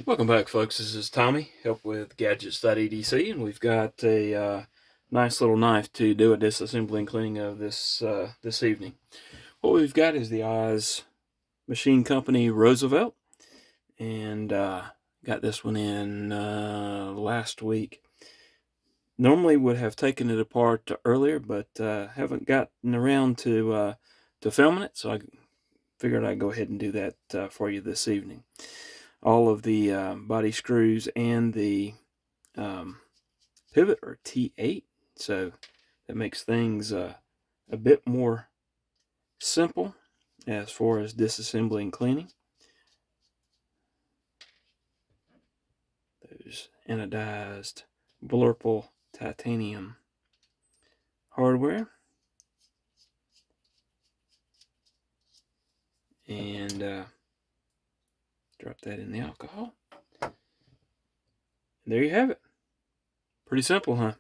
Welcome back, folks. This is Tommy, help with gadgets.edc, and we've got a nice little knife to do a disassembly and cleaning of this evening. What we've got is the Oz Machine Company Roosevelt, and got this one in last week. Normally would have taken it apart earlier, but haven't gotten around to filming it, so I figured I'd go ahead and do that for you this evening. All of the body screws and the pivot are T8, so that makes things a bit more simple as far as disassembly and cleaning. Those anodized blurple titanium hardware, and drop that in the alcohol. And there you have it. Pretty simple, huh?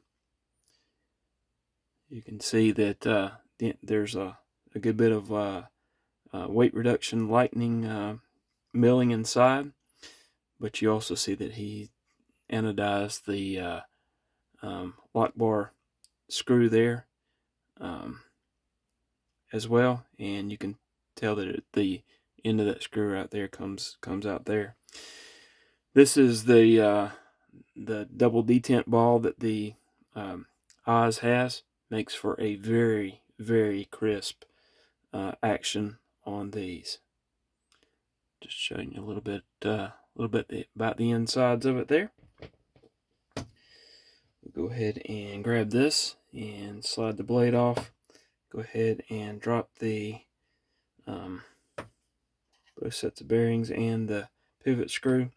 You can see that there's a good bit of weight reduction lightning milling inside, but you also see that he anodized the lock bar screw there as well, and you can tell that the end of that screw right there comes out there. This is the double detent ball that the Oz has. Makes for a very, very crisp action on these. Just showing you a little bit about the insides of it there. We'll go ahead and grab this and slide the blade off. Go ahead and drop the both sets of bearings and the pivot screw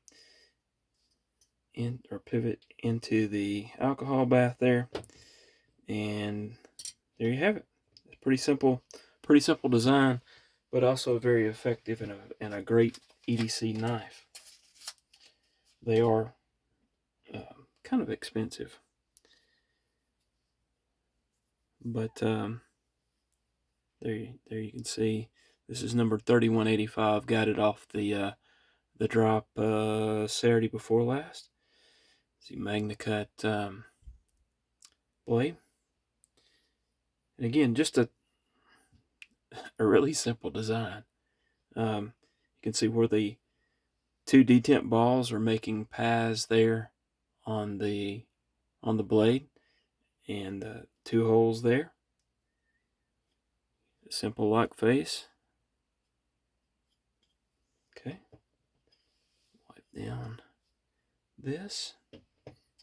pivot into the alcohol bath there, and there you have it. It's pretty simple design, but also very effective and a great EDC knife. They are kind of expensive, but there you can see this is number 3185. Got it off the drop Saturday before last. See, MagnaCut blade, and again, just a really simple design. You can see where the two detent balls are making paths there on the blade, and two holes there. A simple lock face. Okay, wipe down this.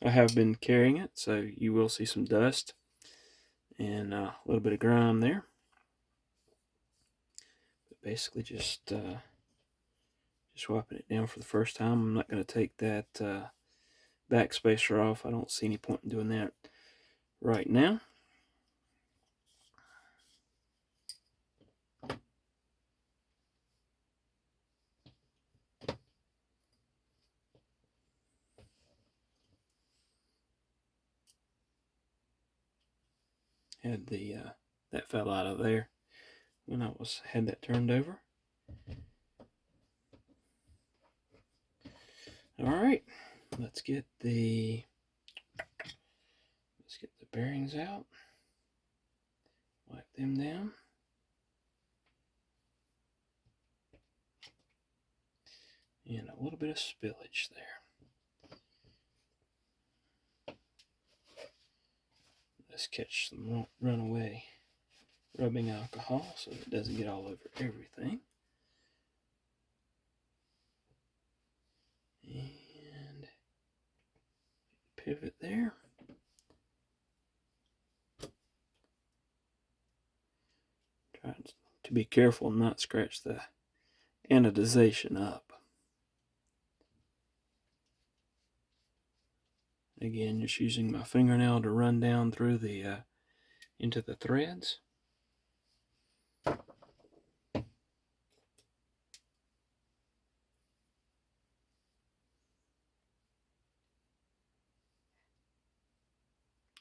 I have been carrying it, so you will see some dust and a little bit of grime there. But basically, just wiping it down for the first time. I'm not going to take that back spacer off. I don't see any point in doing that right now. Had the that fell out of there when I had that turned over. All right, let's get the bearings out. Wipe them down. And a little bit of spillage there. Let's catch some runaway rubbing alcohol so it doesn't get all over everything. And pivot there. Try to be careful and not scratch the anodization up. Again, just using my fingernail to run down through the into the threads.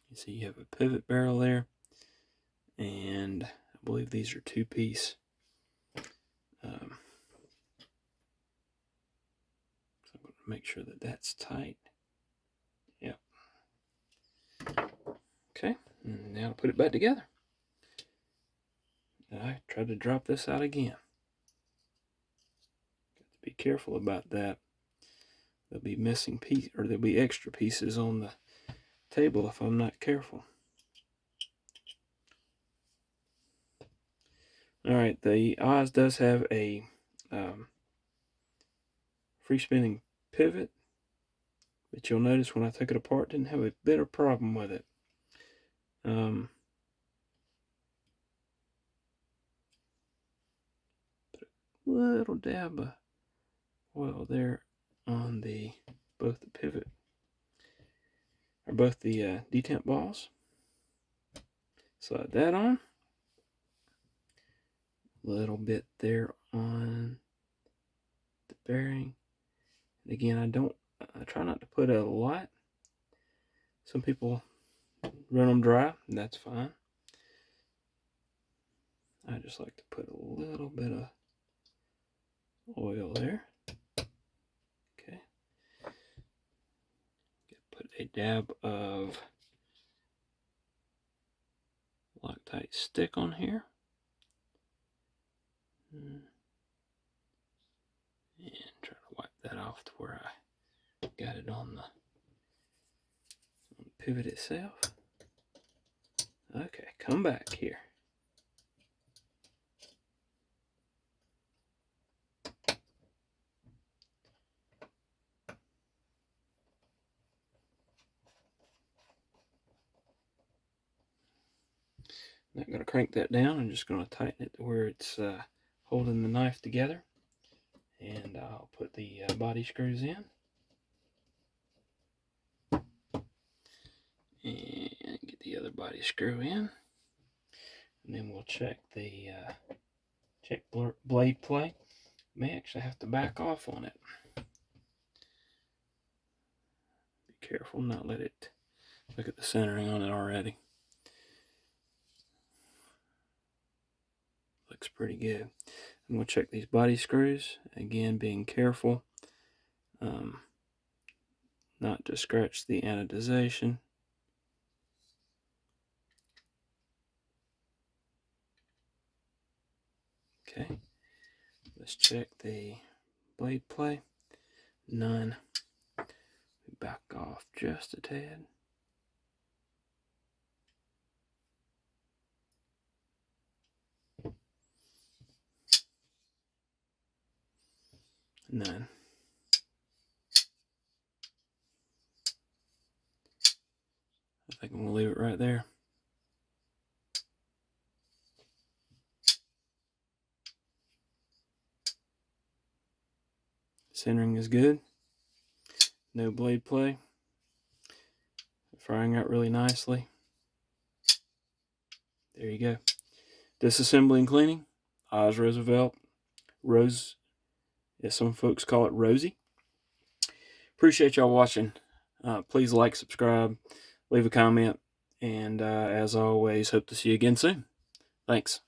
You see you have a pivot barrel there, and I believe these are two-piece. So I'm going to make sure that that's tight. Yep. Okay, and now put it back together. I tried to drop this out again. Got to be careful about that. There'll be missing piece, or there'll be extra pieces on the table if I'm not careful. All right, the Oz does have a free spinning pivot, but you'll notice when I took it apart, didn't have a bit of problem with it. Put a little dab of oil there on both the pivot, or both the detent balls. Slide that on. A little bit there on the bearing. And again, I try not to put a lot. Some people run them dry, and that's fine. I just like to put a little bit of oil there. Okay. Put a dab of Loctite stick on here. And try to wipe that off to where I got it on the pivot itself. Okay, come back here. Not going to crank that down. I'm just going to tighten it to where it's holding the knife together. And I'll put the body screws in. And get the other body screw in. And then we'll check the blade play. May actually have to back off on it. Be careful, not let it. Look at the centering on it already. Looks pretty good. And we'll check these body screws. Again, being careful not to scratch the anodization. Okay, let's check the blade play. None. We back off just a tad. None. I think I'm going to leave it right there. Centering is good. No blade play. Firing out really nicely. There you go. Disassembly and cleaning. Oz Roosevelt. Rose, as some folks call it, Rosie. Appreciate y'all watching. Please like, subscribe, leave a comment, and as always, hope to see you again soon. Thanks.